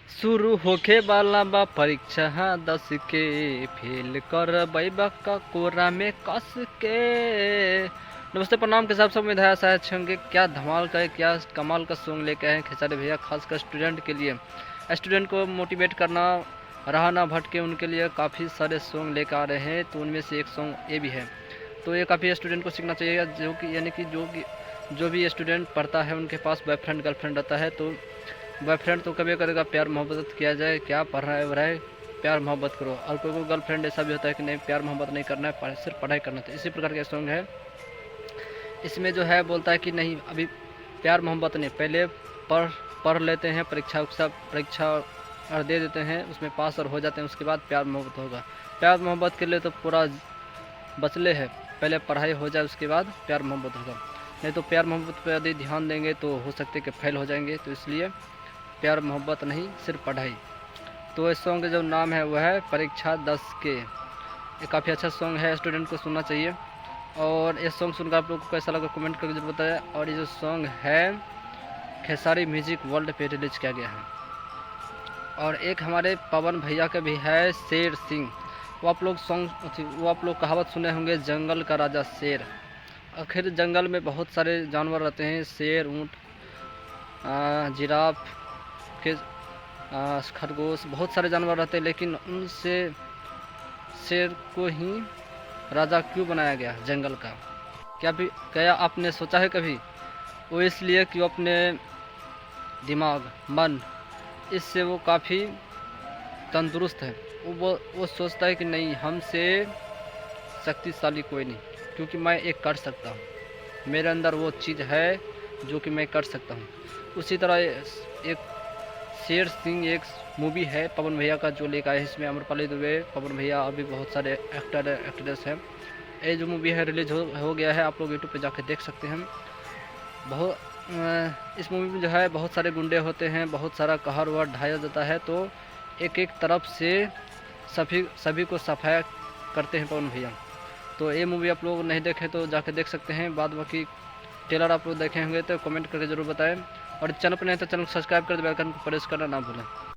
शुरू होखे वाला बा परीक्षा 10 के, फेल कर का कोरा में कस के। नमस्ते प्रणाम के साथ सब उम्मीद है शायद अच्छे होंगे। क्या धमाल का है, क्या कमाल का सॉन्ग लेके आए हैं खेसारी भैया, खासकर स्टूडेंट के लिए। स्टूडेंट को मोटिवेट करना, रहा ना भटके, उनके लिए काफ़ी सारे सॉन्ग लेकर आ रहे हैं। तो उनमें से एक सॉन्ग ये भी है। तो ये काफ़ी स्टूडेंट को सीखना चाहिए, जो कि यानी कि जो भी स्टूडेंट पढ़ता है उनके पास बॉयफ्रेंड गर्लफ्रेंड रहता है, तो बॉयफ्रेंड तो कभी करेगा, प्यार मोहब्बत किया जाए, क्या पढ़ रहा है प्यार मोहब्बत करो। और कोई गर्लफ्रेंड ऐसा भी होता है कि नहीं, प्यार मोहब्बत नहीं करना है, सिर्फ पढ़ाई करना है। इसी प्रकार का सॉन्ग है। इसमें जो है बोलता है कि नहीं, अभी प्यार मोहब्बत नहीं, पहले पढ़ पढ़ लेते हैं, परीक्षा और दे देते हैं, उसमें पास और हो जाते हैं, उसके बाद प्यार मोहब्बत होगा। प्यार मोहब्बत के लिए तो पूरा बचले है, पहले पढ़ाई हो जाए उसके बाद प्यार मोहब्बत होगा। नहीं तो प्यार मोहब्बत पर यदि ध्यान देंगे तो हो सकते कि फेल हो जाएंगे। तो इसलिए प्यार मोहब्बत नहीं, सिर्फ पढ़ाई। तो इस सॉन्ग का जो नाम है वह है परीक्षा 10 के। ये काफ़ी अच्छा सॉन्ग है, स्टूडेंट को सुनना चाहिए। और ये सॉन्ग सुनकर आप लोग को कैसा लगा कमेंट करके जरूर बताएं। और ये जो सॉन्ग है खेसारी म्यूजिक वर्ल्ड पे रिलीज किया गया है। और एक हमारे पवन भैया का भी है, शेर सिंह। वो आप लोग कहावत सुने होंगे, जंगल का राजा शेर। आखिर जंगल में बहुत सारे जानवर रहते हैं, शेर, ऊँट, जिराफ के, खरगोश, बहुत सारे जानवर रहते हैं। लेकिन उनसे शेर को ही राजा क्यों बनाया गया जंगल का? क्या आपने सोचा है कभी? वो इसलिए कि वो अपने दिमाग, मन, इससे वो काफ़ी तंदुरुस्त है। वो सोचता है कि नहीं, हमसे शक्तिशाली कोई नहीं, क्योंकि मैं एक कर सकता हूँ, मेरे अंदर वो चीज़ है जो कि मैं कर सकता हूँ। उसी तरह एक शेर सिंह एक मूवी है पवन भैया का जो लेकर आए हैं। इसमें अमरपाली दुबे, पवन भैया और भी बहुत सारे एक्ट्रेस हैं। ये जो मूवी है रिलीज हो गया है, आप लोग यूट्यूब पे जाकर देख सकते हैं। इस मूवी में जो है बहुत सारे गुंडे होते हैं, बहुत सारा कहर वहर ढाया जाता है। तो एक एक तरफ से सभी को सफाया करते हैं पवन भैया। तो ये मूवी आप लोग नहीं देखे तो जाकर देख सकते हैं। बाद बाकी ट्रेलर आप लोग देखे होंगे तो कमेंट करके ज़रूर बताएं। और चैनल पर नहीं तो चैनल को सब्सक्राइब कर बेल आइकन को प्रेस करना ना भूलें।